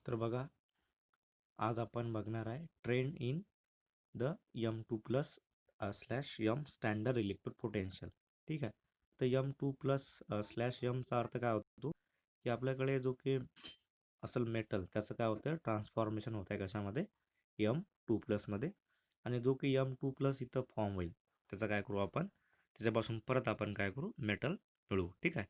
तर बघा, आज आपण बघणार आहे trend in the M2+ slash M standard electrode potential. ठीक आहे. तर M2+ स्लॅश यमचा अर्थ काय होतो की आपल्याकडे जो की असल मेटल त्याचं काय होतं ट्रान्सफॉर्मेशन होत आहे कशामध्ये M2+ मध्ये. आणि जो की M2+ इथं फॉर्म होईल त्याचं काय करू आपण, त्याच्यापासून परत आपण काय करू मेटल मिळवू. ठीक आहे.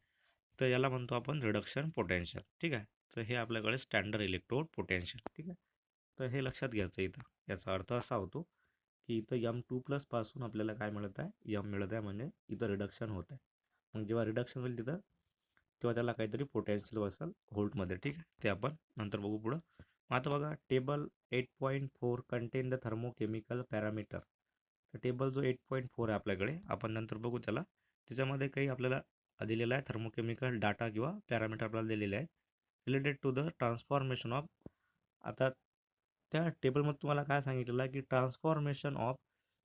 तर याला म्हणतो आपण रिडक्शन पोटेन्शियल. ठीक आहे. तर हे आपल्याकडे स्टँडर्ड इलेक्ट्रोड पोटेन्शियल. ठीक आहे. तर हे लक्षात घ्यायचं इथं. याचा अर्थ असा होतो की इथं M2+ पासून आपल्याला काय मिळत आहे, यम मिळत आहे, म्हणजे इथं रिडक्शन होत आहे. मग जेव्हा रिडक्शन होईल तिथं तेव्हा त्याला काहीतरी पोटेन्शियल बसेल व्होल्टमध्ये. ठीक आहे. ते आपण नंतर बघू पुढं. आता बघा table 8.4 content the thermochemical parameter. तर टेबल जो 8.4 आहे आपल्याकडे, आपण नंतर बघू त्याला. त्याच्यामध्ये काही आपल्याला दिलेला आहे थर्मोकेमिकल डाटा किंवा पॅरामीटर आपल्याला दिलेले आहे related to the transformation of. आता त्या टेबलमध्ये तुम्हाला काय सांगितलेलं आहे की transformation of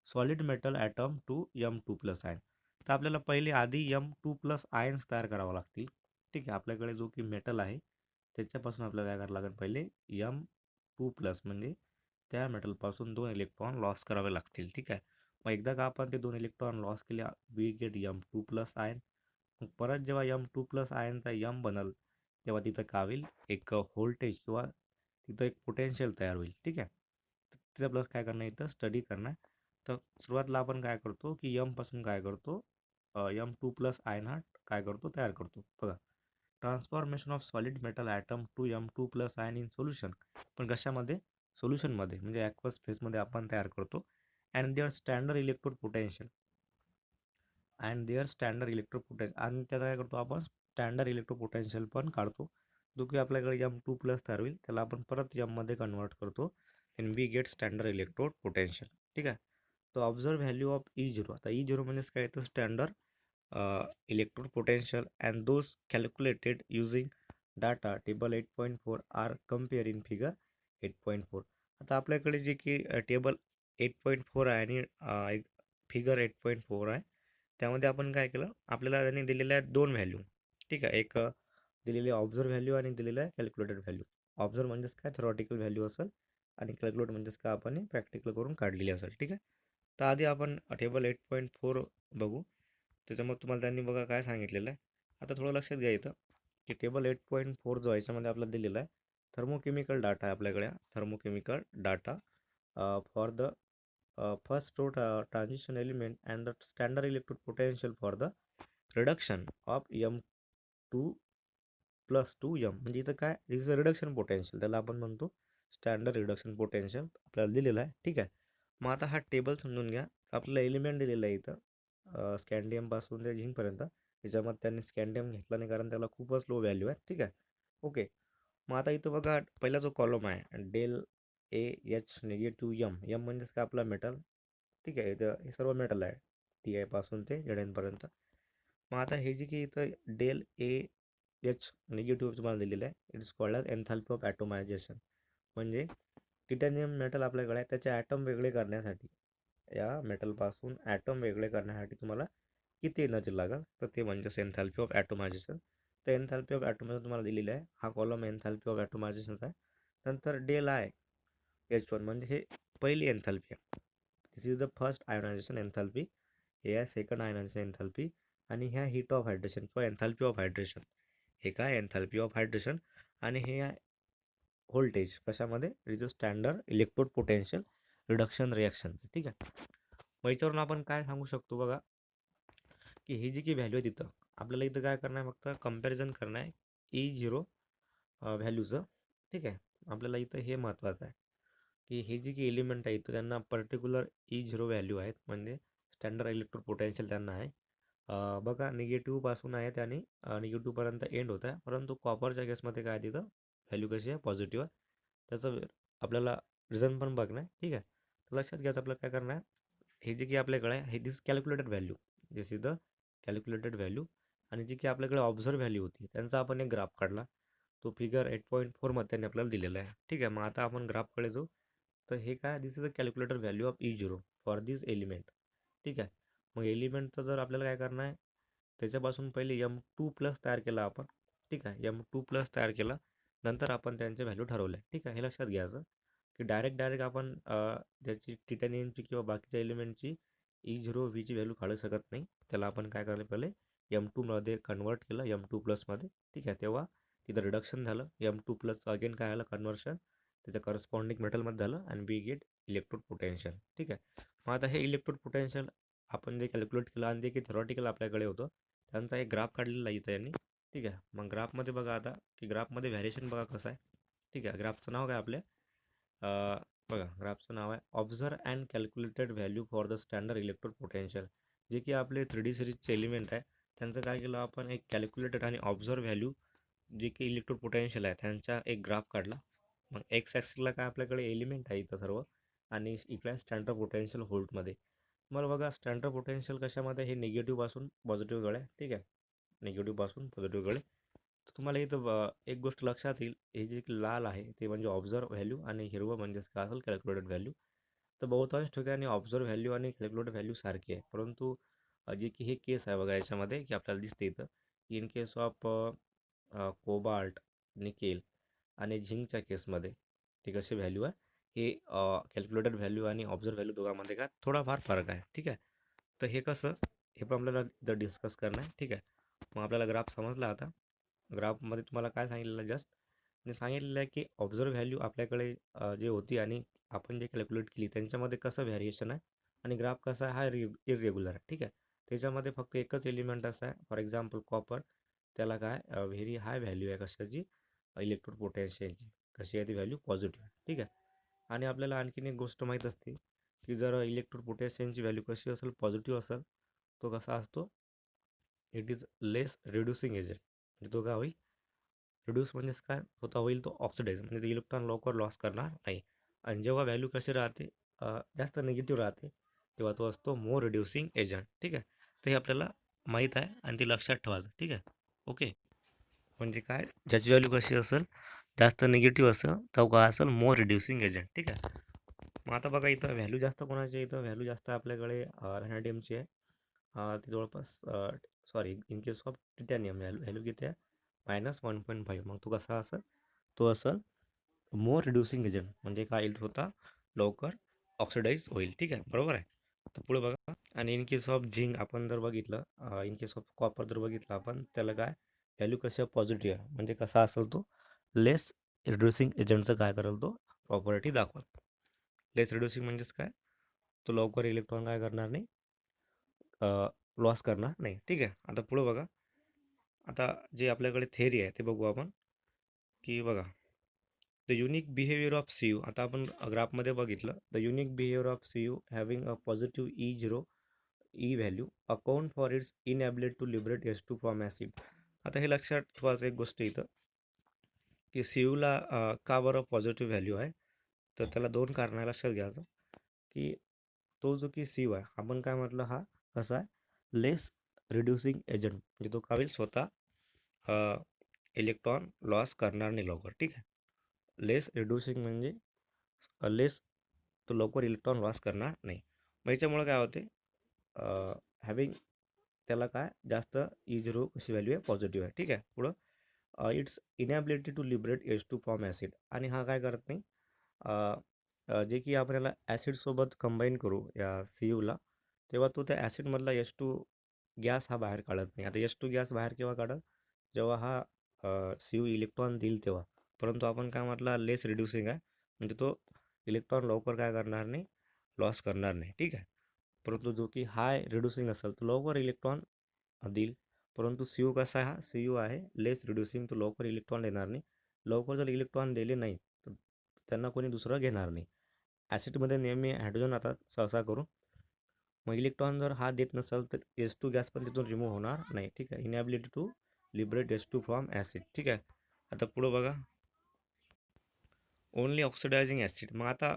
solid metal atom to M2+ ion. तर आपल्याला पहिले आधी M2+ आयन्स तयार करावं लागतील. ठीक आहे. आपल्याकडे जो की मेटल आहे त्याच्यापासून आपल्याला काय करावं लागेल, पहिले M2+ म्हणजे त्या मेटलपासून 2 इलेक्ट्रॉन लॉस करावे लागतील. ठीक आहे. मग एकदा का आपण ते 2 इलेक्ट्रॉन लॉस केले, वी गेट M2+ आयन. मग परत जेव्हा M2+ आयनचा यम बनल तेव्हा तिथं काय होईल, एक व्होल्टेज किंवा तिथं एक पोटेन्शियल तयार होईल. ठीक आहे. तर तिचं आपल्याला काय करणं इथं स्टडी करणं आहे. तर सुरुवातीला आपण काय करतो की यमपासून काय करतो, M2+ आयन हा काय करतो तयार करतो. बघा, transformation of solid metal atom to M2+ ion in solution. पण कशामध्ये, सोल्युशनमध्ये म्हणजे ॲक्वस फेजमध्ये आपण तयार करतो. And their standard electrode potential आणि त्याचा काय करतो आपण स्टँडर्ड इलेक्ट्रो पोटेन्शियल पण काढतो, जो की आपल्याकडे M2+ तयार होईल त्याला आपण परत यममध्ये कन्वर्ट करतो. And we get standard electrode potential. ठीक आहे. तो ऑब्झर्व व्हॅल्यू ऑफ E0. आता E0 म्हणजेच काय तर standard electrode potential and those calculated using data table 8.4 are compare in figure 8.4. आता आपल्याकडे जे की टेबल 8.4 आहे आणि फिगर 8.4 आहे, त्यामध्ये आपण काय केलं, आपल्याला त्यांनी दिलेल्या आहेत दोन व्हॅल्यू. ठीक आहे. एक दिलेली ऑब्झर्व व्हॅल्यू आणि दिलेलं आहे कॅल्क्युलेटेड व्हॅल्यू. ऑब्झर्व म्हणजेच काय थेरॉटिकल व्हॅल्यू असेल आणि कॅल्क्युलेट म्हणजेच काय आपण प्रॅक्टिकल करून काढलेली असेल. ठीक आहे. तर आधी आपण टेबल 8.4 बघू. त्याच्यामध्ये तुम्हाला त्यांनी बघा काय सांगितलेलं आहे. आता थोडं लक्षात घ्या इथं की टेबल 8.4 जो आहे याच्यामध्ये आपल्याला दिलेला आहे थर्मोकेमिकल डाटा आहे आपल्याकडे. Thermochemical data for the first row transition element and the standard electrode potential for the reduction of M2+2 म्हणजे इथं काय इज अ रिडक्शन पोटेन्शियल, त्याला आपण म्हणतो स्टँडर्ड रिडक्शन पोटेन्शियल आपल्याला दिलेलं आहे. ठीक आहे. मग आता हा टेबल समजून घ्या. आपल्याला एलिमेंट दिलेलं आहे इथं स्कॅन्डियमपासून ते झिंकपर्यंत. त्याच्यामध्ये त्यांनी स्कॅन्डियम घेतला नाही कारण त्याला खूपच लो व्हॅल्यू आहे. ठीक आहे. ओके. मग आता इथं बघा पहिला जो कॉलम आहे डेल AH निगेटिव्ह यम म्हणजेच काय आपला मेटल. ठीक आहे. इथं हे सर्व मेटल आहे TI पासून ते ZN पर्यंत. मग आता हे जे की इथं डेल AH निगेटिव्ह तुम्हाला दिलेलं आहे, it is called as एन्थॅल्पी of ॲटोमायझेशन. म्हणजे टिटॅनियम मेटल आपल्याकडे आहे त्याचे ॲटम वेगळे करण्यासाठी, या मेटलपासून ॲटम वेगळे करण्यासाठी तुम्हाला किती एनर्जी लागेल, तर ते म्हणजेच एन्थॅल्पी ऑफ ॲटोमायझेशन. तर एन्थॅल्पी ऑफ ॲटोमायझेशन तुम्हाला दिलेली आहे. हा कॉलम एन्थॅल्पी ऑफ ॲटोमायझेशनचा आहे. नंतर डेल आय H1 म्हणजे हे पहिली एन्थॅल्पी आहे. This is the first ionization enthalpy. हे आहे सेकंड आयोनायझेशन एन्थॅल्पी. आणि ह्या हीट ऑफ हायड्रेशन किंवा एन्थॅल्पी ऑफ हायड्रेशन. हे काय एन्थॅल्पी ऑफ हायड्रेशन. आणि हे आहे व्होल्टेज कशामध्ये, is a standard electrode potential reduction reaction. ठीक आहे. मग याच्यावरून आपण काय सांगू शकतो बघा की ही जी की व्हॅल्यू आहे तिथं आपल्याला इथं काय करणं आहे, फक्त कम्पॅरिझन करणं आहे E0 व्हॅल्यूचं. ठीक आहे. आपल्याला इथं हे महत्त्वाचं आहे की हे जी की एलिमेंट आहे इथं त्यांना पर्टिक्युलर E0 व्हॅल्यू आहेत, म्हणजे स्टँडर्ड इलेक्ट्रोड पोटेन्शियल त्यांना आहे. बघा निगेटिव्हपासून आहेत आणि निगेटिव्हपर्यंत एंड होत आहे, परंतु कॉपरच्या केसमध्ये काय तिथं व्हॅल्यू कशी आहे पॉझिटिव्ह आहे. त्याचं आपल्याला रिझन पण बघणं आहे. ठीक आहे. तर लक्षात घ्यायचं आपल्याला काय करणार आहे, हे जे की आपल्याकडे आहे हे this calculated value, this is the calculated value. आणि जी की आपल्याकडे ऑब्झर्व व्हॅल्यू होती त्यांचा आपण एक ग्राफ काढला, तो फिगर 8.4 त्यांनी आपल्याला दिलेला आहे. ठीक आहे. मग आता आपण ग्राफकडे जाऊ. तर हे काय, this is a calculated value of E0 for this element. ठीक आहे. मग एलिमेंटचं जर आपल्याला काय करणार आहे, त्याच्यापासून पहिले M2+ तयार केला आपण. ठीक आहे. M2+ तयार केला. नंतर आपण त्यांचे व्हॅल्यू ठरवल्या. ठीक आहे, हे लक्षात घ्यायचं की डायरेक्ट आपण त्याची टिटॅनियमची किंवा बाकीच्या एलिमेंटची E0 V ची व्हॅल्यू काढू शकत नाही. त्याला आपण काय करायला पहिले M2मध्ये कन्वर्ट केलं, M2+मध्ये. ठीक आहे, तेव्हा तिथं रिडक्शन झालं. M2+ अगेन काय झालं कन्वर्शन त्याच्या करस्पॉन्डिंग मेटलमध्ये झालं आणि वी गेट इलेक्ट्रोड पोटेन्शियल. ठीक आहे, मग आता हे इलेक्ट्रोड पोटेन्शियल आपण जे कॅल्क्युलेट केलं आणि ते की थेरॉटिकल आपल्याकडे होतं, त्यांचा एक ग्राफ काढलेला आहे इथं यांनी. ठीक आहे, मग ग्राफमध्ये बघा आता की ग्राफमध्ये व्हॅरिएशन बघा कसं आहे. ठीक आहे, ग्राफचं नाव काय आपल्या बघा ग्राफचं नाव आहे observe and calculated value for the standard electrode potential. जे की आपले 3D सिरीजचे एलिमेंट आहे त्यांचं काय केलं आपण एक कॅल्क्युलेटेड आणि ऑब्झर्व व्हॅल्यू जे की इलेक्ट्रोड पोटेन्शियल आहे त्यांचा एक ग्राफ काढला. मग एक्स ॲक्सिसला काय आपल्याकडे एलिमेंट आहे इथं सर्व आणि इकडे स्टँडर्ड पोटेन्शियल व्होल्टमध्ये. मग बघा स्टँडर्ड पोटेन्शियल कशामध्ये हे निगेटिव्हपासून पॉझिटिव्हकडे. ठीक आहे, निगेटिव्हपासून पॉझिटिव्हकडे. तर तुम्हाला इथं एक गोष्ट लक्षात येईल, हे जे लाल आहे ते म्हणजे ऑब्झर्व व्हॅल्यू आणि हिरवं म्हणजेच काय असेल कॅल्क्युलेटेड व्हॅल्यू. तर बहुतांश ठिकाणी ऑब्झर्व व्हॅल्यू आणि कॅल्क्युलेटेड व्हॅल्यू सारखी आहे, परंतु जे की हे केस आहे बघा याच्यामध्ये की आपल्याला दिसते इथं in case of cobalt, nickel आणि झिंकच्या केसमध्ये ते कसे व्हॅल्यू आहे हे कॅल्क्युलेटेड व्हॅल्यू आणि ऑब्झर्व व्हॅल्यू दोघांमध्ये का थोडाफार फरक आहे. ठीक आहे, तर हे कसं हे पण आपल्याला इथं डिस्कस करणं आहे. ठीक आहे, मग आपल्याला ग्राफ समजला. आता ग्राफमध्ये तुम्हाला काय सांगितलेलं जस्ट मी सांगितलेलं आहे की ऑब्झर्व व्हॅल्यू आपल्याकडे जे होती आणि आपण जे कॅल्क्युलेट केली त्यांच्यामध्ये कसं व्हॅरिएशन आहे आणि ग्राफ कसा आहे हा इरेग्युलर आहे. ठीक आहे, त्याच्यामध्ये फक्त एकच एलिमेंट असा आहे फॉर एक्झाम्पल कॉपर, त्याला काय व्हेरी हाय व्हॅल्यू आहे कशाची इलेक्ट्रोड पोटेन्शियलची. कशी आहे ती व्हॅल्यू पॉझिटिव्ह आहे. ठीक आहे, आणि आपल्याला आणखीन एक गोष्ट माहीत असते की जर इलेक्ट्रोड पोटेन्शियलची व्हॅल्यू कशी असेल पॉझिटिव्ह असेल तो कसा असतो it is less reducing agent. म्हणजे तो काय होईल रिड्यूस म्हणजेच काय होता होईल तो ऑक्सिडाइज म्हणजे इलेक्ट्रॉन लवकर लॉस करणार नाही. आणि जेव्हा व्हॅल्यू कशी राहते जास्त निगेटिव्ह राहते तेव्हा तो असतो मोर रिड्युसिंग एजंट. ठीक आहे, तर हे आपल्याला माहीत आहे आणि ते लक्षात ठेवायचं. ठीक आहे, ओके. म्हणजे काय ज्याची व्हॅल्यू कशी असेल जास्त निगेटिव्ह असेल तर काय असेल मोर रिड्युसिंग एजंट. ठीक आहे, मग आता बघा इथं व्हॅल्यू जास्त कोणाची आहे, इथं व्हॅल्यू जास्त आपल्याकडे व्हॅनेडियमची आहे. ती जवळपास sorry in case of titanium value value किती आहे -1.5. मग तो कसा असेल तो असेल मोर रिड्युसिंग एजंट म्हणजे काय येईल होता लवकर ऑक्सिडाइज होईल. ठीक आहे, बरोबर आहे. तर पुढे बघा आणि इन केस ऑफ झिंक आपण जर बघितलं इन केस ऑफ कॉपर जर बघितलं आपण त्याला काय व्हॅल्यू कशी पॉझिटिव्ह आहे म्हणजे कसा असेल तो लेस रिड्युसिंग एजंटचं काय करेल तो प्रॉपर्टी दाखवल. लेस रिड्युसिंग म्हणजेच काय तो लवकर इलेक्ट्रॉन काय करणार नाही लॉस करणार नाही. ठीक आहे, आता पुढे बघा आता जे आपल्याकडे थेअरी आहे ते बघू आपण की बघा the unique behaviour of C U. आता आपण ग्राफमध्ये बघितलं the unique behaviour of C U having a positive E0 E value account for its inability to liberate H2 from acid. आता हे लक्षात ठेवायचं एक गोष्ट इथं की सी यूला का बरं पॉझिटिव्ह व्हॅल्यू आहे. तर त्याला दोन कारणं आहे लक्षात घ्यायचं की तो जो की सी यू आहे आपण काय म्हटलं हा कसा आहे लेस रिड्युसिंग एजंट म्हणजे तो काय होईल स्वतः इलेक्ट्रॉन लॉस करणार नाही लवकर. ठीक आहे, लेस रिड्युसिंग म्हणजे लेस तो लवकर इलेक्ट्रॉन लॉस करणार नाही. मग याच्यामुळे काय होते हॅविंग त्याला काय जास्त E0 कशी व्हॅल्यू आहे पॉझिटिव्ह आहे. ठीक आहे, पुढं its inability to liberate H2 from acid आणि हा काय करत नाही जे की आपण याला ॲसिडसोबत कंबाईन करू या सी यूला तेव्हा तो त्या ॲसिडमधला H2 गॅस हा बाहेर काढत नाही. आता H2 गॅस बाहेर केव्हा काढत जेव्हा हा सी यू इलेक्ट्रॉन देईल तेव्हा. परंतु आपण काय म्हटलं लेस रिड्युसिंग आहे म्हणजे तो इलेक्ट्रॉन लवकर काय करणार नाही लॉस करणार नाही. ठीक आहे, परंतु जो की हाय रिड्युसिंग असेल तो लवकर इलेक्ट्रॉन देईल. परंतु सी यू कसा आहे हा सी यू आहे लेस रिड्युसिंग तो लवकर इलेक्ट्रॉन देणार नाही. लवकर जर इलेक्ट्रॉन दिले नाही तर त्यांना कोणी दुसरं घेणार नाही. ॲसिडमध्ये नेहमी हायड्रोजन राहतात सहसा करून. मग इलेक्ट्रॉन जर हा देत नसेल तर H2 गॅस पण तिथून रिमूव्ह होणार नाही. ठीक आहे, inability to liberate H2 from acid. ठीक आहे, आता पुढं बघा ओनली ऑक्सिडायझिंग ॲसिड. मग आता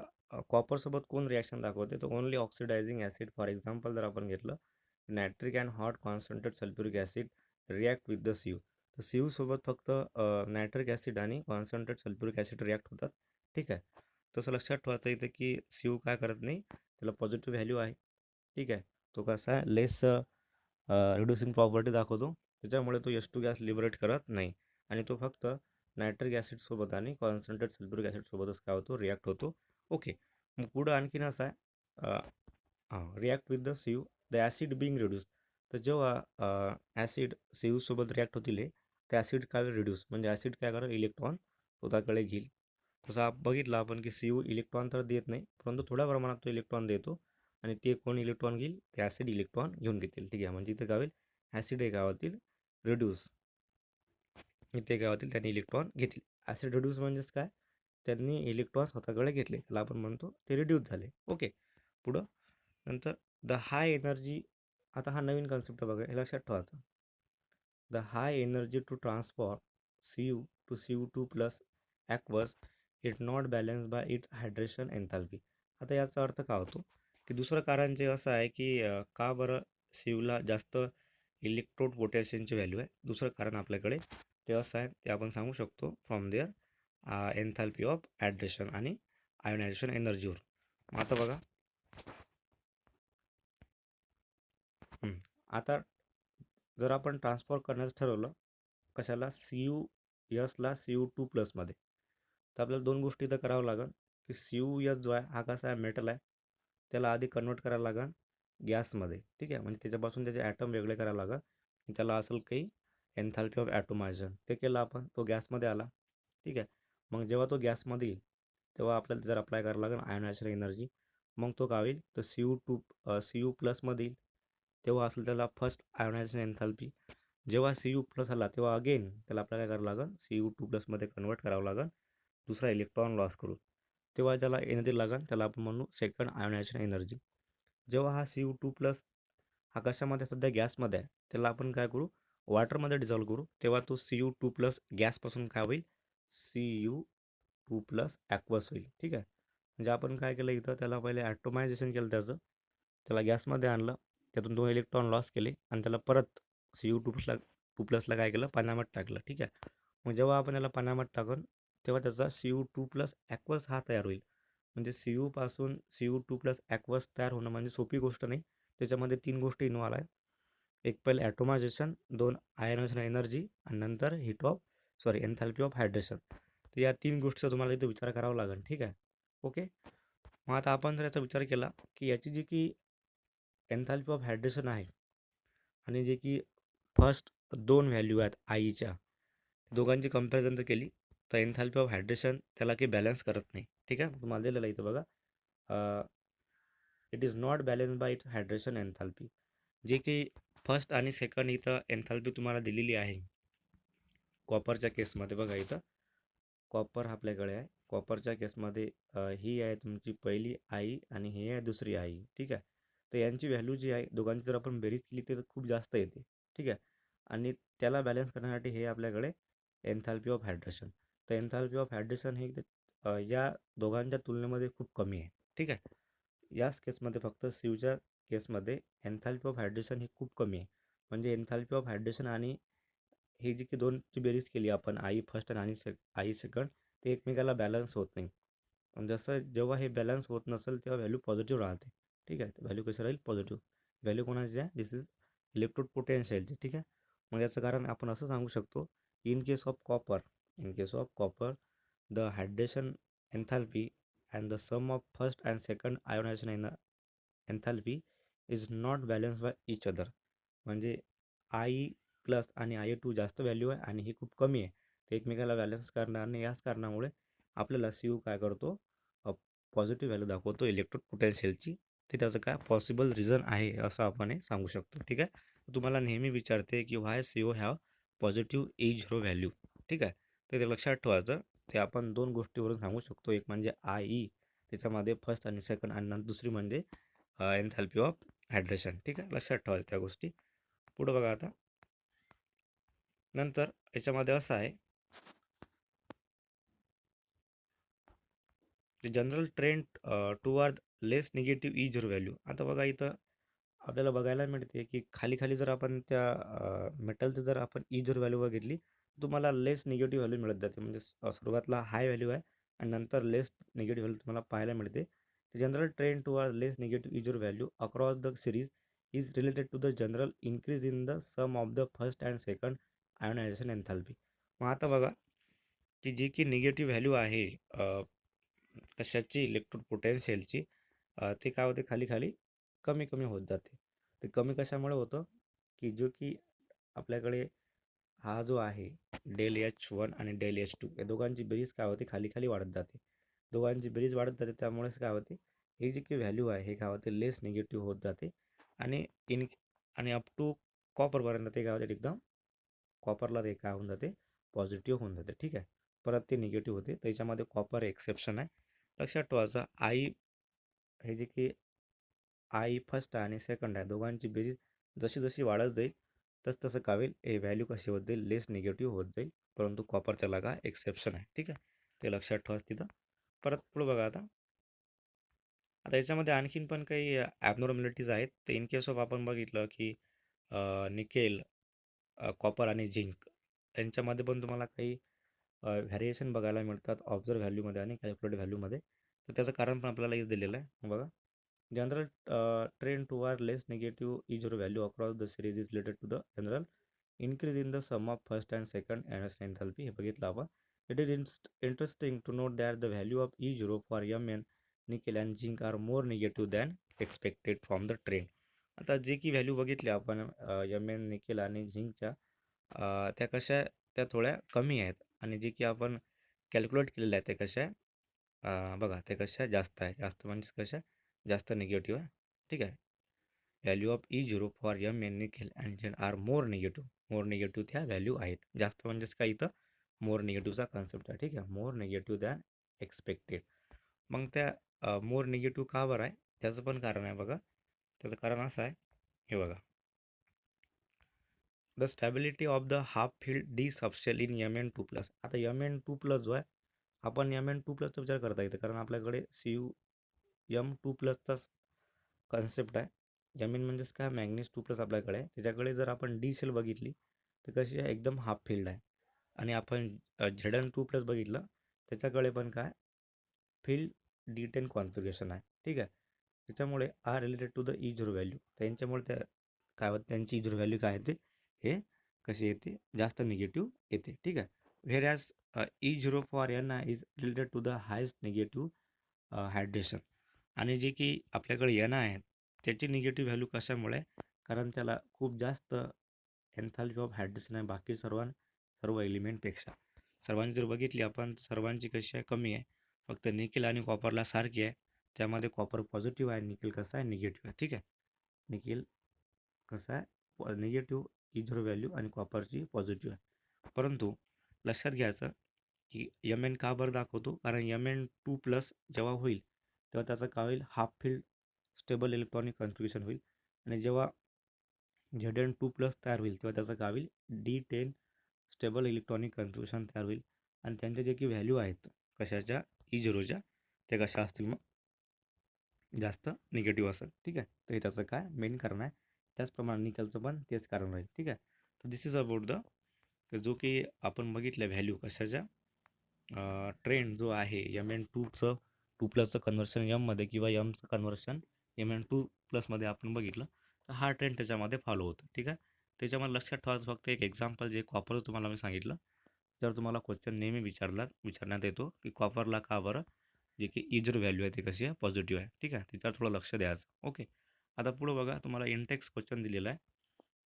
कॉपरसोबत कोण रिॲक्शन दाखवते तर only oxidising acid. For example जर आपण घेतलं nitric and hot concentrate sulphuric acid react with the C U. तर सी यूसोबत फक्त नायट्रिक ॲसिड आणि कॉन्सन्ट्रेट सल्फ्युरिक ॲसिड रिॲक्ट होतात. ठीक आहे, तसं लक्षात ठेवायचं इथं की सी यू काय करत नाही त्याला पॉझिटिव्ह व्हॅल्यू आहे. ठीक आहे, तो कसा आहे लेस रिड्युसिंग प्रॉपर्टी दाखवतो त्याच्यामुळे तो H2 गॅस लिबरेट करत नाही आणि तो फक्त नायट्रिक ॲसिडसोबत आणि कॉन्सन्ट्रेट सल्फ्युरिक ॲसिडसोबतच काय होतो रिॲक्ट होतो. ओके. मग पुढं आणखीन असं आहे react with the C U the acid being reduce. तर जेव्हा ॲसिड सीयूसोबत रिॲक्ट होतील ते ॲसिड काय रिड्यूस म्हणजे ॲसिड काय करेल इलेक्ट्रॉन स्वतःकडे घेईल. तसं बघितलं आपण की सीयू इलेक्ट्रॉन तर देत नाही, परंतु थोड्या प्रमाणात तो इलेक्ट्रॉन देतो आणि ते कोण इलेक्ट्रॉन घेईल ते ॲसिड इलेक्ट्रॉन घेऊन घेतील. ठीक आहे, म्हणजे इथं काय होईल ॲसिड हे काय होतील रिड्यूस, इथे काय होतील त्यांनी इलेक्ट्रॉन घेतील. ॲसिड रिड्यूस म्हणजेच काय त्यांनी इलेक्ट्रॉन स्वतःकडे घेतले, त्याला आपण म्हणतो ते रिड्यूस झाले. ओके. पुढं नंतर द हाय एनर्जी. आता हा नवीन कन्सेप्ट बघा, हे लक्षात ठेवायचं. The high energy to transform Cu to Cu2 plus aqueous it not balance by its hydration enthalpy. आता याचा अर्थ काय होतो की दुसरं कारण जे असं आहे की का बरं सीयूला जास्त इलेक्ट्रोड पोटॅशियमची व्हॅल्यू आहे. दुसरं कारण आपल्याकडे ते असं आहे ते आपण सांगू शकतो from their enthalpy of hydration and ionisation एनर्जीवर. मग आता बघा आता जर आपण ट्रान्सफर करण्याचं ठरवलं कशाला CuSला Cu2 प्लसमध्ये, तर आपल्याला दोन गोष्टी तर करावं लागेल की CuS जो आहे हा कसा आहे मेटल आहे, त्याला आधी कन्वर्ट करायला लागेल गॅसमध्ये. ठीक आहे, म्हणजे त्याच्यापासून त्याचे ॲटम वेगळे करायला लागेल, त्याला असेल काही एन्थाल्पी ऑफ ॲटोमायझेशन. ते केलं आपण, तो गॅसमध्ये आला. ठीक आहे, मग जेव्हा तो गॅसमध्ये येईल तेव्हा आपल्याला जर अप्लाय करावं लागेल आयोनायझेशन एनर्जी. मग तो काय होईल तर Cu प्लसमध्ये येईल, तेव्हा असेल त्याला फर्स्ट आयोनायझेशन एन्थाल्पी. जेव्हा Cu+ आला तेव्हा अगेन त्याला आपल्याला काय करावं लागेल Cu2+ कन्वर्ट करावं लागेल दुसरा इलेक्ट्रॉन लॉस करून. तेव्हा ज्याला एनर्जी लागेल त्याला आपण म्हणू सेकंड आयोनायझेशन एनर्जी. जेव्हा हा Cu2+ हा कशामध्ये सध्या गॅसमध्ये आहे, त्याला आपण काय करू वॉटरमध्ये डिझॉल्व करू, तेव्हा तो Cu2+ गॅसपासून काय होईल Cu2+ ॲक्वस होईल. ठीक आहे, म्हणजे आपण काय केलं इथं त्याला पहिले ॲटोमायझेशन केलं त्याचं, त्याला गॅसमध्ये आणलं, त्यातून 2 इलेक्ट्रॉन लॉस केले आणि त्याला परत Cu2+ला काय केलं पाण्यामध्ये टाकलं. ठीक आहे, मग जेव्हा आपण याला पाण्यामध्ये टाकून तेव्हा त्याचा Cu2+ ॲक्वस हा तयार होईल. म्हणजे पासून Cu2+ ॲक्वस तयार होणं म्हणजे सोपी गोष्ट नाही. त्याच्यामध्ये 3 गोष्टी इन्व्हॉल्व आहेत. एक पहिले ॲटोमायझेशन, 2 आयनायझेशन एनर्जी आणि नंतर एन्थाल्पी ऑफ हायड्रेशन. तर या 3 गोष्टीचा तुम्हाला इथे विचार करावा लागेल. ठीक आहे, ओके. मग आता आपण जर याचा विचार केला की याची जी की एन्थाल्पी ऑफ हायड्रेशन आहे आणि जे की फर्स्ट 2 व्हॅल्यू आहेत आईच्या, दोघांची कंपॅरिझन जर केली तर एन्थाल्पी ऑफ हायड्रेशन त्याला काही बॅलन्स करत नाही. ठीक आहे, तुम्हाला दिलेलं इथं बघा it is not balance by its hydration enthalpy. जे की फर्स्ट आणि सेकंड इथं एन्थाल्पी तुम्हाला दिलेली आहे कॉपरच्या केसमध्ये. बघा इथं कॉपर आपल्याकडे आहे, कॉपरच्या केसमध्ये ही आहे तुमची पहिली आई आणि ही आहे दुसरी आई. ठीक आहे, तर यांची व्हॅल्यू जी आहे दोघांची जर आपण बेरीज केली तर खूप जास्त येते. ठीक आहे, आणि त्याला बॅलन्स करण्यासाठी हे आपल्याकडे एन्थाल्पी ऑफ हायड्रेशन. तर एन्थाल्पी ऑफ हायड्रेशन हे या दोघांच्या तुलनेमध्ये खूप कमी आहे. ठीक आहे, याच केसमध्ये फक्त सीयूच्या केसमध्ये एन्थाल्पी ऑफ हायड्रेशन ही खूप कमी आहे. म्हणजे एन्थाल्पी ऑफ हायड्रेशन आणि ही जी की दोनची बेरीज केली आपण आई फर्स्ट आणि आई सेकंड, ते एकमेकाला बॅलन्स होत नाही. आणि जसं जेव्हा हे बॅलन्स होत नसेल तेव्हा व्हॅल्यू पॉझिटिव्ह राहते. ठीक आहे, व्हॅल्यू कशी राहील पॉझिटिव्ह. व्हॅल्यू कोणाची आहे दिस इज इलेक्ट्रोड पोटेन्शियलची. ठीक आहे, मग याचं कारण आपण असं सांगू शकतो in case of copper the hydration enthalpy and the sum of first and second ionisation enthalpy is not balance by each other. म्हणजे I+ आणि I2 जास्त व्हॅल्यू आहे आणि ही खूप कमी आहे, ते एकमेकाला बॅलन्स करणार नाही. याच कारणामुळे आपल्याला CU काय करतो पॉझिटिव्ह व्हॅल्यू दाखवतो इलेक्ट्रोड पोटेन्शियलची. ते त्याचं काय पॉसिबल रिझन आहे असं आपण हे सांगू शकतो. ठीक आहे, तुम्हाला नेहमी विचारते की व्हाय CO have positive E0 value. ठीक आहे, तर ते लक्षात ठेवायचं. ते आपण 2 गोष्टीवरून सांगू शकतो, एक म्हणजे IE त्याच्यामध्ये फर्स्ट आणि सेकंड, आणि नंतर दुसरी म्हणजे एन्थाल्पी ऑफ हायड्रेशन. ठीक आहे, लक्षात ठेवायचं त्या गोष्टी. पुढं बघा आता नंतर याच्यामध्ये असं आहे की general trend toward less negative E0 value. आता बघा इथं आपल्याला बघायला मिळते की खाली खाली जर आपण त्या मेटलचं जर आपण E0 व्हॅल्यू बघितली तुम्हाला लेस निगेटिव्ह व्हॅल्यू मिळत जाते. म्हणजे सुरुवातला हाय व्हॅल्यू आहे आणि नंतर लेस निगेटिव्ह व्हॅल्यू तुम्हाला पाहायला मिळते. General trend toward less negative E0 value across the series is related to the general increase in the sum of the first and second ionisation enthalpy. मग आता बघा की जी की निगेटिव्ह व्हॅल्यू आहे कशाची इलेक्ट्रोड पोटेन्शियलची, ते काय होते खाली खाली कमी कमी होत जाते. ते कमी कशामुळे होतं की जो की आपल्याकडे हा जो आहे डेल H1 आणि डेल H2 या दोघांची बेरीज काय होते खाली खाली वाढत जाते. दोघांची बेरीज वाढत जाते त्यामुळेच काय होते ही जी काही व्हॅल्यू आहे हे काय होते लेस निगेटिव्ह होत जाते. आणि इन आणि अप टू कॉपरपर्यंत ते काय होते एकदम कॉपरला ते काय होऊन जाते पॉझिटिव्ह होऊन जाते. ठीक आहे. परत ते निगेटिव्ह होते त्याच्यामध्ये कॉपर एक्सेप्शन आहे. लक्षात ठेवायचं आई हे जे की आई फर्स्ट आहे आणि सेकंड आहे दोघांची बेरीज जशी जशी वाढत जाईल तसं काय होईल हे व्हॅल्यू कशी होत जाईल लेस निगेटिव्ह होत जाईल. परंतु कॉपरच्या लागा एक्सेप्शन आहे. ठीक आहे. ते लक्षात ठेवाच तिथं. परत पुढे बघा आता आता याच्यामध्ये आणखीन पण काही ॲबनॉर्मॅलिटीज आहेत. तर इन केस ऑफ आपण बघितलं की निकेल, कॉपर आणि झिंक यांच्यामध्ये पण तुम्हाला काही व्हॅरिएशन बघायला मिळतात ऑब्झर्व व्हॅल्यूमध्ये आणि कॅल्क्युलेट व्हॅल्यूमध्ये. तर त्याचं कारण पण आपल्याला इथे दिलेलं आहे बघा. General trend toward less negative E0 value across the series is related to the general increase in the sum of first and second Anderson enthalpy हे बघितलं आपण. It is interesting to note that the value of E0 for Mn, nickel and zinc are more negative than expected from the trend. आता जे की value बघितली आपण Mn, nickel आणि झिंकच्या त्या कशा त्या थोड्या कमी आहेत आणि जे की आपण कॅल्क्युलेट केलेल्या आहेत ते कशा बघा ते कशा जास्त आहे. जास्त म्हणजे कशा जास्त निगेटिव्ह आहे. ठीक आहे. Value of E0 for Mn, nickel and zinc are more negative त्या व्हॅल्यू आहेत. जास्त म्हणजेच काय इथं मोर निगेटिव्हचा कन्सेप्ट आहे. ठीक आहे. मोर निगेटिव्ह दॅन एक्सपेक्टेड. मग त्या मोर निगेटिव्ह का बरं आहे त्याचं पण कारण आहे बघा. त्याचं कारण असं आहे हे बघा. The stability of the half field D subshell in Mn2+. आता Mn2+ जो आहे आपण Mn2+चा विचार करता येते कारण आपल्याकडे CuM2+चा कन्सेप्ट आहे. Mn म्हणजेच काय मॅग्नीज 2+ आपल्याकडे आहे. त्याच्याकडे जर आपण डी सेल बघितली तर कशी आहे एकदम हाफ फील्ड आहे. आणि आपण Zn2+ बघितलं त्याच्याकडे पण काय फील्ड D10 कॉन्फिगरेशन आहे. ठीक आहे. त्याच्यामुळे are related to the E0 value त्यांच्यामुळे त्या काय होतं त्यांची E0 व्हॅल्यू काय येते हे कशी येते जास्त निगेटिव्ह येते. ठीक आहे. Where as E0 for N is related to the highest negative hydration. आणि जे की आपल्याकडे एन आहे त्याची निगेटिव्ह व्हॅल्यू कशामुळे कारण त्याला खूप जास्त एन्थाल्पी ऑफ हायड्रेशन आहे बाकी सर्व एलिमेंटपेक्षा. सर्वांची जर बघितली आपण सर्वांची कशी आहे कमी आहे. फक्त निकेल आणि कॉपरला सारखी आहे. त्यामध्ये कॉपर पॉझिटिव्ह आहे निकेल कसं आहे निगेटिव्ह आहे. ठीक आहे. निकेल कसं आहे निगेटिव्ह E0 व्हॅल्यू आणि कॉपरची पॉझिटिव्ह आहे. परंतु लक्षात घ्यायचं की Mn का बरं दाखवतो कारण Mn2+ जेव्हा होईल तेव्हा त्याचं काय होईल half field stable electronic configuration होईल. आणि जेव्हा Zn2+ तयार होईल तेव्हा त्याचं काय होईल D10 स्टेबल इलेक्ट्रॉनिक कन्फिग्रेशन तयार होईल. आणि त्यांचे जे की व्हॅल्यू आहेत कशाच्या E0च्या ते कशा असतील मग जास्त निगेटिव्ह असेल. ठीक आहे. तर हे त्याचं काय मेन कारण आहे. त्याचप्रमाणे निकेलचं पण तेच कारण राहील. ठीक आहे. तर दिस इज अबाउट द जो की आपण बघितलं व्हॅल्यू कशाच्या ट्रेंड जो आहे Mn2+चं कन्व्हर्शन यममध्ये किंवा यमचं कन्व्हर्शन Mn2+मध्ये आपण बघितलं तर हा ट्रेंड त्याच्यामध्ये फॉलो होतो. ठीक आहे. त्याच्यामध्ये लक्षात ठेवायचं फक्त एक एक्झाम्पल जे कॉपरचं तुम्हाला मी सांगितलं. जर तुम्हाला क्वेश्चन नेहमी विचारण्यात येतो की कॉपरला का बरं जे की E0 व्हॅल्यू आहे ती कशी आहे पॉझिटिव्ह आहे. ठीक आहे. त्याच्यावर थोडं लक्ष द्यायचं. ओके. आता पुढं बघा तुम्हाला इंटेक्स क्वेश्चन दिलेला आहे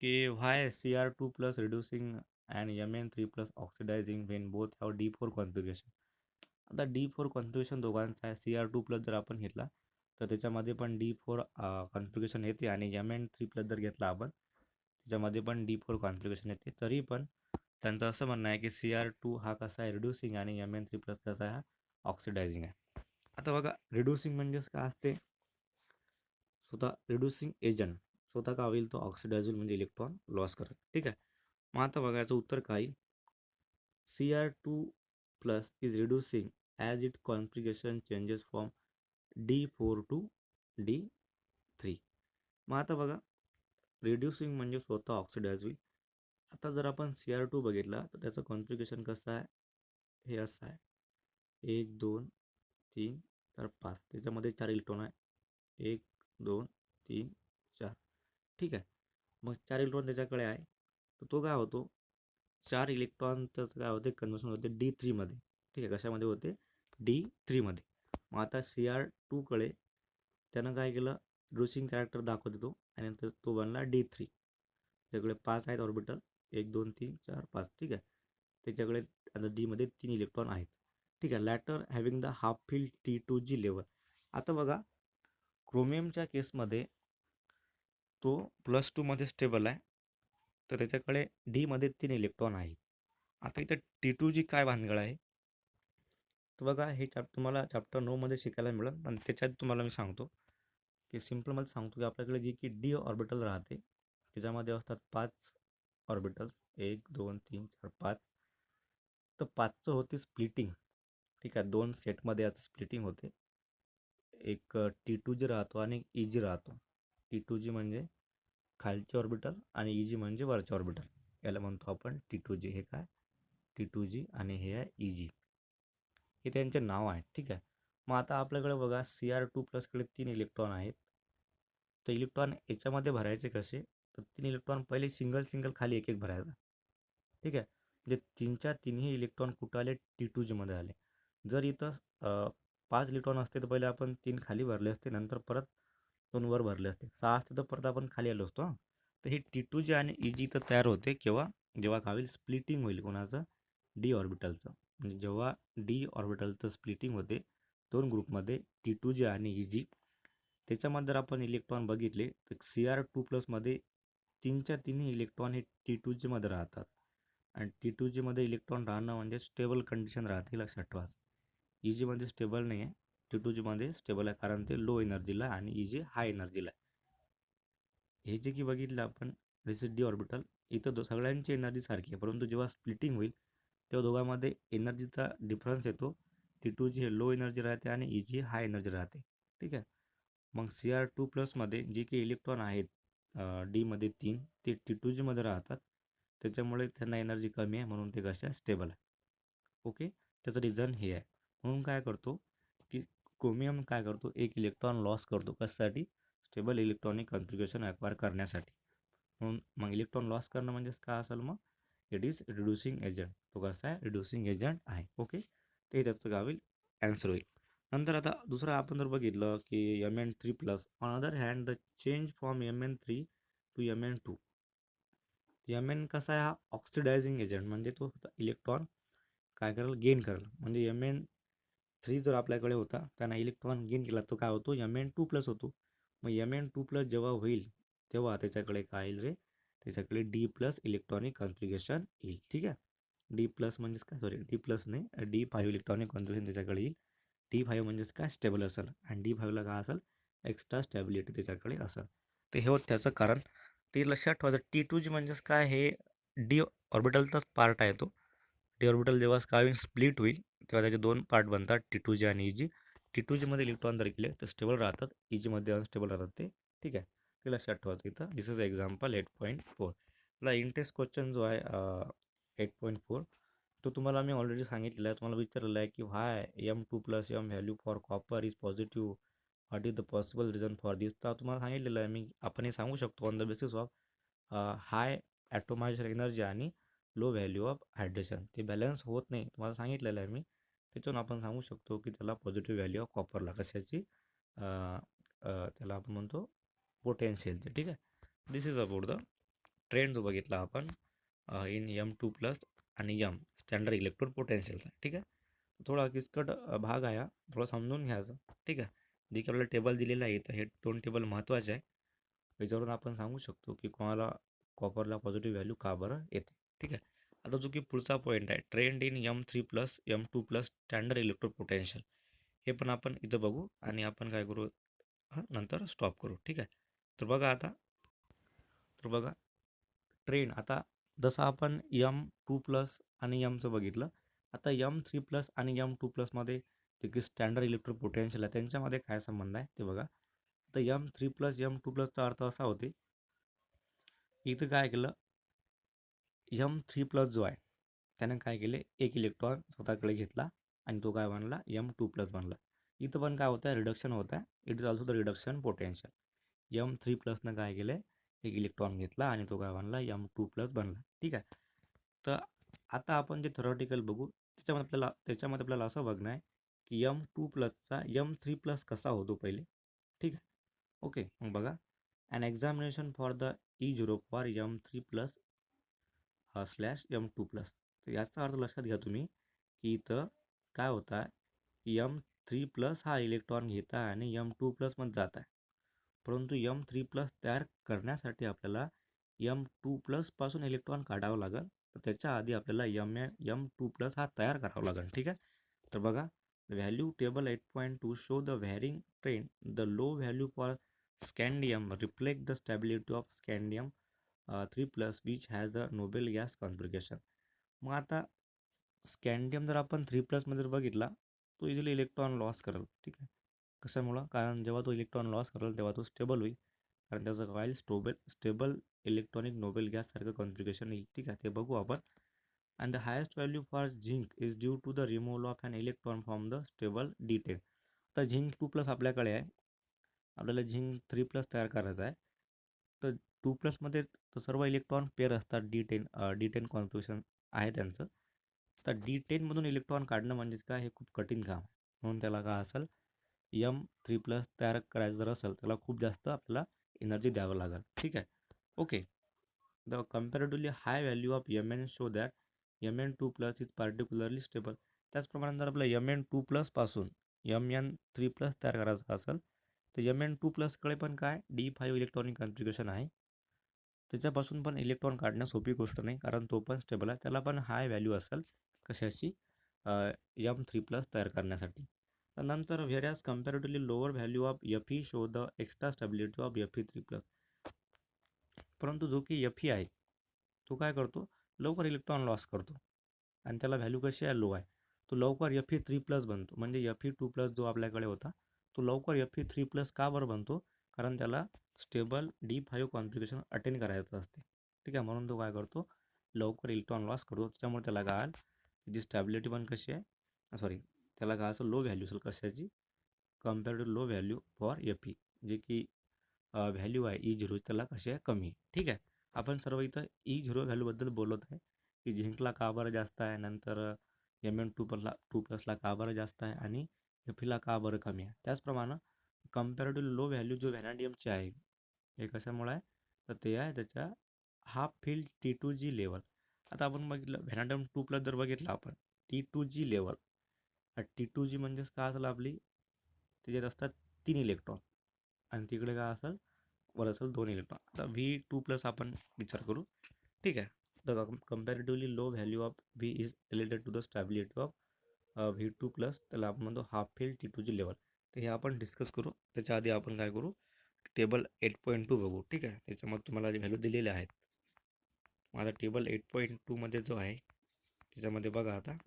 की व्हाय Cr2+ reducing and Mn3+ oxidising when both have D4 configuration. आता D4 कॉन्फिगरेशन दोघांचा आहे. Cr2+ जर आपण घेतला तर त्याच्यामध्ये पण D4 कॉन्फिगरेशन येते आणि Mn3+ जर घेतला आपण त्याच्यामध्ये पण D4 कॉन्फिगरेशन येते. तरी पण त्यांचं असं म्हणणं आहे की Cr2 हा कसा आहे रिड्युसिंग आणि Mn3+ कसा आहे हा ऑक्सिडायझिंग आहे. आता बघा रिड्युसिंग म्हणजेच काय असते स्वतः रिड्युसिंग एजंट स्वतः का होईल तो ऑक्सिडायझ म्हणजे इलेक्ट्रॉन लॉस करत. ठीक आहे. मग आता बघायचं उत्तर काय Cr2+ is reducing as its configuration changes from D4 to D3. मग आता बघा रिड्युसिंग म्हणजे स्वतः ऑक्सिडाइज होईल. आता जर आपण Cr2 बघितला तर त्याचं कॉन्फिगरेशन कसं आहे हे असं आहे 1 2 3 4 5 त्याच्यामध्ये 4 इलेक्ट्रॉन आहे 1 2 3 4. ठीक आहे. मग 4 इलेक्ट्रॉन त्याच्याकडे आहे तर तो काय होतो 4 इलेक्ट्रॉनचं काय होते कन्व्हर्शन होते D3मध्ये. ठीक आहे, कशामध्ये होते D3मध्ये. मग आता Cr2कडे त्यानं काय केलं, रिड्युसिंग कॅरेक्टर दाखवते तो, आणि नंतर तो बनला D3. त्याच्याकडे 5 आहेत ऑर्बिटल, 1 2 3 4 5. ठीक आहे, त्याच्याकडे आता डीमध्ये 3 इलेक्ट्रॉन आहेत. ठीक आहे, later having the half fill T2G level. आता बघा क्रोमियमच्या केसमध्ये तो +2मध्ये स्टेबल आहे, तर त्याच्याकडे डीमध्ये 3 इलेक्ट्रॉन आहेत. आता इथं T2G काय भानगड आहे, तर बघा हे तुम्हाला चॅप्टर 9मध्ये शिकायला मिळेल, पण त्याच्यात तुम्हाला मी सांगतो की सिम्पलमध्ये सांगतो की आपल्याकडे जी की डी ऑर्बिटल राहते त्याच्यामध्ये असतात 5 ऑर्बिटल्स, 1 2 3 4 5. तर 5चं होते स्प्लिटिंग. ठीक आहे, 2 सेटमध्ये याचं स्प्लिटिंग होते. एक T2G राहतो आणि EG राहतो. T2G म्हणजे खालचे ऑर्बिटल आणि EG म्हणजे वरचे ऑर्बिटल. याला म्हणतो आपण T2G. हे काय T2G आणि हे आहे EG. हे त्यांचे नाव आहे. ठीक आहे, मग आता आपल्याकडे बघा Cr2+कडे 3 इलेक्ट्रॉन आहेत. तर इलेक्ट्रॉन याच्यामध्ये भरायचे कसे, तर 3 इलेक्ट्रॉन पहिले सिंगल सिंगल खाली एक एक भरायचा. ठीक आहे, म्हणजे 3च्या 3ही इलेक्ट्रॉन कुठं आले T2Gमध्ये आले. जर इथं 5 इलेक्ट्रॉन असते तर पहिले आपण 3 खाली भरले असते, नंतर परत 2 वर भरले असते. 6 असते तर परत आपण खाली आलो असतो. तर हे T2G आणि EG इथं तयार होते केव्हा, जेव्हा काय होईल स्प्लिटिंग होईल कोणाचं, डी ऑर्बिटलचं. म्हणजे जेव्हा डी ऑर्बिटलचं स्प्लिटिंग होते 2 ग्रुपमध्ये T2G आणि EG, त्याच्यामध्ये जर आपण इलेक्ट्रॉन बघितले तर Cr2+मध्ये 3च्या 3ही इलेक्ट्रॉन हे T2Gमध्ये राहतात. आणि T2Gमध्ये इलेक्ट्रॉन राहणं म्हणजे स्टेबल कंडिशन राहते, लक्षात ठेवा. EGमध्ये स्टेबल नाही आहे, T2Gमध्ये स्टेबल आहे, कारण ते लो एनर्जीला आणि EG हाय एनर्जीला आहे. हे जे की बघितलं आपण डी ऑर्बिटल, इथं सगळ्यांची एनर्जी सारखी आहे, परंतु जेव्हा स्प्लिटिंग होईल तेव्हा दोघांमध्ये एनर्जीचा डिफरन्स येतो. T2G हे लो एनर्जी राहते आणि EG हाय एनर्जी राहते. ठीक आहे, मग Cr2+मध्ये जे काही इलेक्ट्रॉन आहेत डीमध्ये 3, ते T2Gमध्ये राहतात. त्याच्यामुळे त्यांना एनर्जी कमी आहे, म्हणून ते कशा स्टेबल आहे. ओके, त्याचं रिझन हे आहे. म्हणून काय करतो की क्रोमियम काय करतो, एक इलेक्ट्रॉन लॉस करतो, कशासाठी, स्टेबल इलेक्ट्रॉनिक कॉन्फिगरेशन ॲक्वायर करण्यासाठी. म्हणून मग इलेक्ट्रॉन लॉस करणं म्हणजेच काय असेल, मग इट इज रिड्युसिंग एजंट. तो कसा आहे, रिड्युसिंग एजंट आहे. ओके, ते त्याचं काय होईल, ॲन्सर होईल. नंतर आता दुसरं आपण जर बघितलं की Mn3+. On other hand the change from Mn3 to Mn2. Mn कसा आहे, हा ऑक्सिडायझिंग एजंट, म्हणजे तो इलेक्ट्रॉन काय करेल, गेन करेल. म्हणजे Mn3 जर आपल्याकडे होता, त्यानं इलेक्ट्रॉन गेन केला, तो काय होतो, Mn2+ होतो. मग Mn2+ जेव्हा होईल तेव्हा त्याच्याकडे काय येईल रे, त्याच्याकडे D+ इलेक्ट्रॉनिक कॉन्फिगरेशन येईल. ठीक आहे, D+ म्हणजेच काय, सॉरी D+ नाही, D5 इलेक्ट्रॉनिक कॉन्फिगरेशन त्याच्याकडे येईल. D5 म्हणजेच काय, स्टेबल असेल, आणि D5ला काय असेल, एक्स्ट्रा स्टॅबिलिटी त्याच्याकडे असेल. तर हे होत त्याचं कारण. ते लक्षात ठेवायचं. T2G म्हणजेच काय, हे डी ऑर्बिटलचाच पार्ट आहे तो. डी ऑर्बिटल जेव्हा काय होईल, स्प्लिट होईल, तेव्हा त्याचे 2 पार्ट बनतात, T2G आणि EG. T2Gमध्ये इलेक्ट्रॉन जर गेले तर स्टेबल राहतात, EGमध्ये अनस्टेबल राहतात ते. ठीक आहे, ते लक्षात ठेवायचं इथं. दिस इज एक्झाम्पल 8.4. आपला इंटरेस्ट क्वेश्चन जो आहे 8.4, तो तुम्हाला मी ऑलरेडी सांगितलेला आहे. तुम्हाला विचारलेलं आहे की why M2+M value for copper is positive, what is the possible reason for this. तर तुम्हाला सांगितलेलं आहे मी, आपण हे सांगू शकतो on the basis of high atomization energy आणि लो व्हॅल्यू ऑफ हायड्रेशन. ते बॅलन्स होत नाही, तुम्हाला सांगितलेलं आहे मी. त्याच्यावरून आपण सांगू शकतो की त्याला पॉझिटिव्ह व्हॅल्यू ऑफ कॉपरला कशाची, त्याला आपण म्हणतो पोटेन्शियलचे. ठीक आहे, this is about the trend जो बघितला आपण इन M2+ आणि M स्टँडर्ड इलेक्ट्रोड पोटेन्शियलचा. ठीक आहे, थोडा किचकट भाग आहे हा, थोडा समजून घ्यायचा. ठीक आहे, जे की आपल्याला टेबल दिलेलं आहे, तर हे 2 टेबल महत्त्वाचे आहे. याच्यावरून आपण सांगू शकतो की कोणाला कॉपरला पॉझिटिव्ह व्हॅल्यू का बरं येते. ठीक आहे, आता जो की पुढचा पॉईंट आहे, trend in M3+, M2+ standard electrode potential, हे पण आपण इथं बघू आणि आपण काय करू, नंतर स्टॉप करू. ठीक आहे, तर बघा ट्रेंड. आता जसं आपण M2+ आणि Mचं बघितलं, आता M3+ आणि M2+मध्ये जे की स्टँडर्ड इलेक्ट्रोड पोटेन्शियल आहे, त्यांच्यामध्ये काय संबंध आहे ते बघा. तर M3+ M2+चा अर्थ असा होते, इथं काय केलं, M3+ जो आहे त्यानं काय केले, एक इलेक्ट्रॉन स्वतःकडे घेतला आणि तो काय बनला, M2+ बनला. इथं पण काय होतं, रिडक्शन होत आहे. It is also the reduction potential. M3+नं काय केलं, एक इलेक्ट्रॉन घेतला आणि तो काय बनला, M2+ बनला. ठीक आहे, तर आता आपण जे थेरॉटिकल बघू त्याच्यामध्ये आपल्याला असं बघणं आहे की M2+चा M3+ कसा होतो पहिले. ठीक आहे. ओके, मग बघा, an examination for the E0 for M3+ /M2+. तर याचा अर्थ लक्षात घ्या तुम्ही की इथं काय होतं आहे की M3+ हा इलेक्ट्रॉन घेत आहे आणि M2+ मध्ये जात आहे. परंतु M3+ तयार करण्यासाठी आपल्याला M2+ पासून इलेक्ट्रॉन काढावं लागेल. तर त्याच्या आधी आपल्याला M2+ हा तयार करावा लागेल. ठीक आहे. तर बघा, value table 8.2 show the varying trend. The low value for scandium reflect the stability of scandium 3+ which has a noble gas configuration. मग आता स्कॅन्डियम जर आपण 3+ जर बघितला, तो इझिली इलेक्ट्रॉन लॉस करेल. ठीक आहे. कशामुळं? कारण जेव्हा तो इलेक्ट्रॉन लॉस करेल तेव्हा तो स्टेबल होईल. कारण त्याचं कॉईल स्टेबल इलेक्ट्रॉनिक नोबेल गॅससारखं कॉन्फिगरेशन येईल. ठीक आहे, ते बघू आपण. And the highest value for zinc is due to the removal of an electron from the stable D10. तर झिंक 2+ आपल्याकडे आहे. आपल्याला झिंक 3+ तयार करायचा आहे. तर 2+मध्ये तर सर्व इलेक्ट्रॉन पेअर असतात. D10 कॉन्फिगरेशन आहे त्यांचं. तर D10मधून इलेक्ट्रॉन काढणं म्हणजेच काय, हे खूप कठीण काम आहे. म्हणून त्याला काय असेल, M3+ तयार करायचं जर असेल त्याला खूप जास्त आपल्याला एनर्जी द्यावं लागेल. ठीक आहे. Okay, the comparatively high value of Mn show that Mn2+ is particularly stable. त्याचप्रमाणे जर आपल्या Mn2+ पासून Mn3+ तयार करायचा असेल तर Mn2+कडे पण काय D5 इलेक्ट्रॉनिक कॉन्फिगरेशन आहे. त्याच्यापासून पण इलेक्ट्रॉन काढणं सोपी गोष्ट नाही, कारण तो पण स्टेबल आहे. त्याला पण हाय व्हॅल्यू असेल कशाची, M3+ तयार करण्यासाठी. नंतर various comparatively lower value of Fe show the extra stability of Fe3+. परंतु जो की Fe आहे तो काय करतो, लवकर इलेक्ट्रॉन लॉस करतो आणि त्याला व्हॅल्यू कशी आहे, लो आहे. तो लवकर Fe3+ बनतो. म्हणजे Fe2+ जो आपल्याकडे होता तो लवकर Fe3+ का बरं बनतो, कारण त्याला स्टेबल D5 कॉन्फिगरेशन अटेंड करायचं असते. ठीक आहे. म्हणून तो काय करतो, लवकर इलेक्ट्रॉन लॉस करतो. त्याच्यामुळे त्याला काय, त्याची स्टॅबिलिटी पण कशी आहे, सॉरी, त्याला काय असं लो व्हॅल्यू असेल कशाची, compare to low value for Fe, जे की व्हॅल्यू आहे E0 त्याला कशी आहे, कमी आहे. ठीक आहे. आपण सर्व इथं E0 व्हॅल्यूबद्दल बोलत आहे की झिंकला का बरं जास्त आहे, नंतर Mn2+ला का बरं जास्त आहे आणि Feला का बरं कमी आहे. त्याचप्रमाणे कम्पॅरेटिव्ह लो व्हॅल्यू जो व्हॅनाडियमची आहे हे कशामुळे आहे, तर ते आहे त्याच्या हाफ फील्ड T2G लेवल. आता आपण बघितलं व्हॅनाडियम 2+ जर बघितलं आपण T2G लेवल, T2G म्हणजेच काय असेल आपली, त्याच्यात असतात 3 इलेक्ट्रॉन आणि तिकडे काय असेल, वर असेल 2 इलेक्ट्रॉन. आता V2+ आपण विचार करू. ठीक आहे. The comparatively low value of V is related to the stability of V2+, त्याला आपण म्हणतो हाफ फील्ड T2G लेवल. तर हे आपण डिस्कस करू. त्याच्या आधी आपण काय करू, टेबल 8.2 बघू. ठीक आहे. त्याच्यामध्ये तुम्हाला जे व्हॅल्यू दिलेले आहेत, माझा टेबल 8.2मध्ये जो आहे त्याच्यामध्ये बघा आता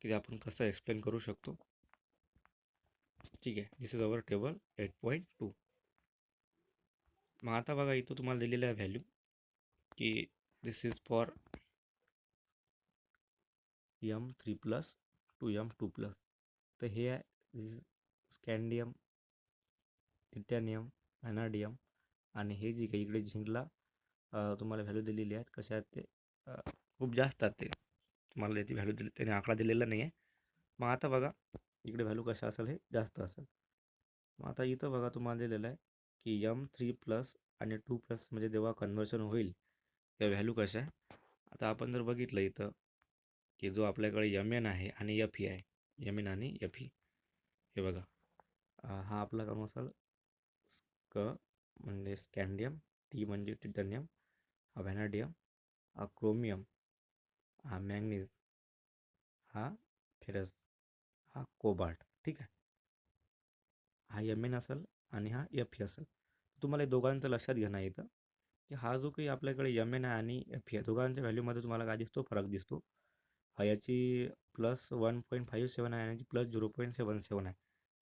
की आपण कसं एक्सप्लेन करू शकतो. ठीक आहे. This is our table 8.2. मग आता बघा, इथं तुम्हाला दिलेलं आहे व्हॅल्यू की दिस is for M3+ to M2+. तर हे आहे स्कॅन्डियम, टिटॅनियम, व्हॅनाडियम आणि हे जी काही इकडे झिंकला तुम्हाला व्हॅल्यू दिलेली आहेत, कशा आहेत ते खूप जास्त आहेत. ते तुम्हाला याची व्हॅल्यू दिली, त्याने आकडा दिलेला नाही आहे. मग आता बघा इकडे व्हॅल्यू कशा असेल, हे जास्त असेल. मग आता इथं बघा तुम्हाला दिलेलं आहे की M3+ आणि 2+ म्हणजे जेव्हा कन्वर्शन होईल त्या व्हॅल्यू कशा आहे. आता आपण जर बघितलं इथं की जो आपल्याकडे Mn आहे आणि Fe आहे, Mn आणि Fe, हे बघा, हा आपला काम असेल स्क म्हणजे स्कॅन्डियम, टी म्हणजे टिटॅनियम, हा व्हॅनाडियम, हा क्रोमियम, हा मॅंगनीज, हा फेरस, हा कोबाल्ट. ठीक आहे. हा Mn असेल आणि हा Fe असेल. तुम्हाला हे दोघांचं लक्षात घेणं येतं की हा जो काही आपल्याकडे Mn आहे आणि Fe आहे, दोघांच्या व्हॅल्यूमध्ये तुम्हाला काय दिसतो, फरक दिसतो. हा याची +1.57 आहे आणि याची +0.77 आहे.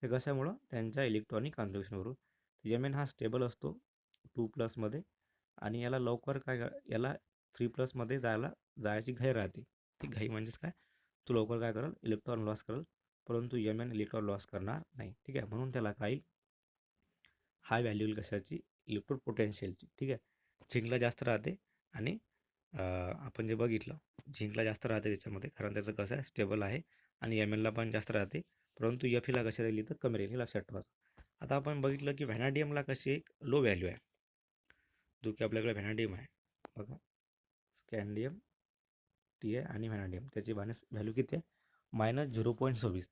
हे कशामुळं, त्यांच्या इलेक्ट्रॉनिक कॉन्फिगरेशनवरून. Mn हा स्टेबल असतो 2+मध्ये आणि याला लवकर याला 3+मध्ये जायची घाई राहते. ती घाई म्हणजेच काय, तो लवकर काय करेल, इलेक्ट्रॉन लॉस करेल. परंतु Mn इलेक्ट्रॉन लॉस करणार नाही. ठीक आहे. म्हणून त्याला काही हाय व्हॅल्यू कशाची, इलेक्ट्रोड पोटेन्शियलची. ठीक आहे. झिंकला जास्त राहते आणि आपण जे बघितलं झिंकला जास्त राहते त्याच्यामध्ये, कारण त्याचं कसं आहे स्टेबल आहे आणि एम एलला पण जास्त राहते, परंतु एफ ईला कशी राहिली तर कमी राहील, हे लक्षात ठेवायचं. आता आपण बघितलं की व्हॅनाडियमला कशी एक लो व्हॅल्यू आहे, जो की आपल्याकडे व्हॅनाडियम आहे बघा, स्कॅन्डियम टी आहे आणि व्हॅनाडियम, त्याची व्हॅल्यू किती आहे -0.26.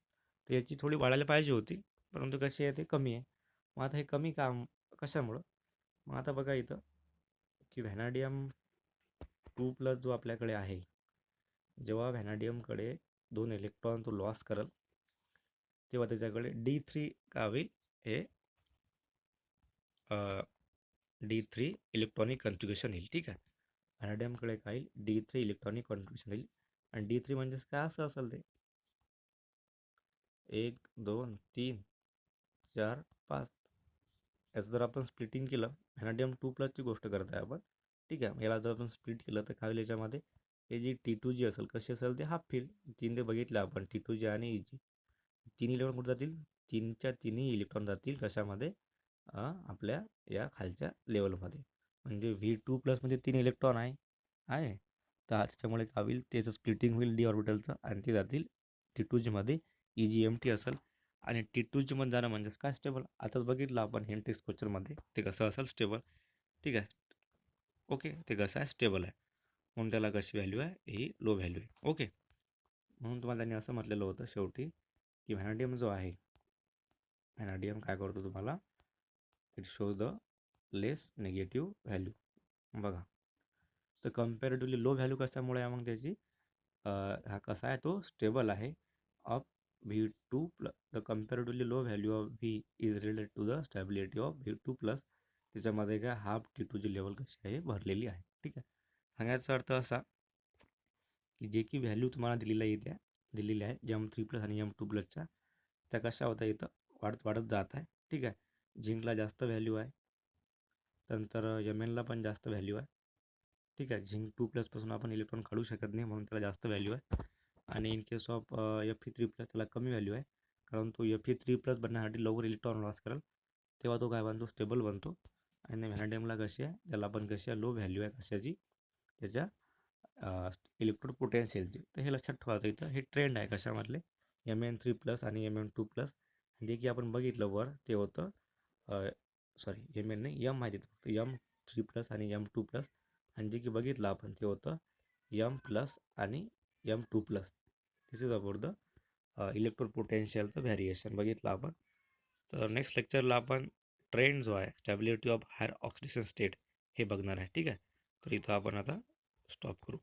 तर याची थोडी वाढायला पाहिजे होती, परंतु कशी आहे ते कमी आहे. मग आता हे कमी काम कशामुळं? मग आता बघा इथं की व्हॅनाडियम 2+ जो आपल्याकडे आहे, जेव्हा व्हॅनाडियमकडे 2 इलेक्ट्रॉन तो लॉस करल तेव्हा त्याच्याकडे D3 का होईल, हे D3 इलेक्ट्रॉनिक कॉन्फिगरेशन येईल. ठीक आहे, व्हॅनाडियमकडे काय येईल, D3 इलेक्ट्रॉनिक कॉन्फिगरेशन येईल. आणि D3 म्हणजेच काय असं असेल ते 1 2 3 4 5. याचं जर आपण स्प्लिटिंग केलं, व्हॅनाडियम 2+ ची गोष्ट करत आहे आपण. ठीक आहे, याला जर आपण स्प्लिट केलं तर काय होईल याच्यामध्ये, हे जी T2 जी असेल कशी असेल ते हाफ फिल. तीन बघितलं आपण T2 जी आणि जी तीन इलेक्ट्रॉन कुठे जातील, तीनच्या तिन्ही इलेक्ट्रॉन जातील कशामध्ये, आपल्या या खालच्या लेवलमध्ये. म्हणजे V2+ म्हणजे 3 इलेक्ट्रॉन आहे तर त्याच्यामुळे काय होईल, त्याचं स्प्लिटिंग होईल डी ऑर्बिटलचं आणि ते जातील T2 मध्ये, EGMT असेल. आणि T2 मध्ये जाणं म्हणजेच काय स्टेबल. आताच बघितलं आपण हेंट्री स्ट्रक्चरमध्ये ते कसं असेल स्टेबल. ठीक आहे, ओके, ते कसं आहे स्टेबल आहे, म्हणून त्याला कशी व्हॅल्यू आहे, ही लो व्हॅल्यू आहे. ओके, म्हणून तुम्हाला त्यांनी असं म्हटलेलं होतं शेवटी की व्हॅनाडियम जो आहे, व्हॅनाडियम काय करतो तुम्हाला, it shows the less negative value. बघा, तर कम्पॅरेटिव्हली लो व्हॅल्यू कशामुळे आहे मग त्याची, हा कसा आहे तो स्टेबल आहे of V2+. The comparatively low value of V is related to the stability of V2+. त्याच्यामध्ये काय हाफ T2ची लेवल कशी आहे भरलेली आहे. ठीक आहे, सांगायचा अर्थ असा की जे की व्हॅल्यू तुम्हाला दिलेली आहे M3+ आणि M2+च्या, त्या कशा होत्या इथं वाढत जात आहे. ठीक आहे, झिंकला जास्त व्हॅल्यू आहे, नंतर Mnला पण जास्त व्हॅल्यू आहे. ठीक आहे, झिंक 2+ पासून आपण इलेक्ट्रॉन काढू शकत नाही, म्हणून त्याला जास्त व्हॅल्यू आहे. आणि इन केस ऑफ Fe3+ त्याला कमी व्हॅल्यू आहे, कारण तो Fe3+ बनण्यासाठी लवकर इलेक्ट्रॉन लॉस करेल, तेव्हा तो काय बनतो, स्टेबल बनतो. आणि व्हॅनाडियमला कशी आहे, त्याला पण कशी आहे लो व्हॅल्यू आहे कशाची, त्याच्या इलेक्ट्रोड पोटेन्शियलची. तर हे लक्षात ठेवायचं. इथं हे ट्रेंड आहे कशामधले, Mn3+ आणि Mn2+. जे की आपण बघितलं वर ते होतं, सॉरी Mn नाही, M माहिती फक्त M3+ आणि M2+. आणि जे की बघितलं आपण ते होतं M+ आणि M2+. This is about the electrode पोटेन्शियलचं व्हॅरिएशन बघितलं आपण. तर नेक्स्ट लेक्चरला आपण ट्रेंड जो आहे, stability of higher oxidation state, हे बघणार आहे. ठीक आहे, तर इथं आपण आता स्टॉप करू.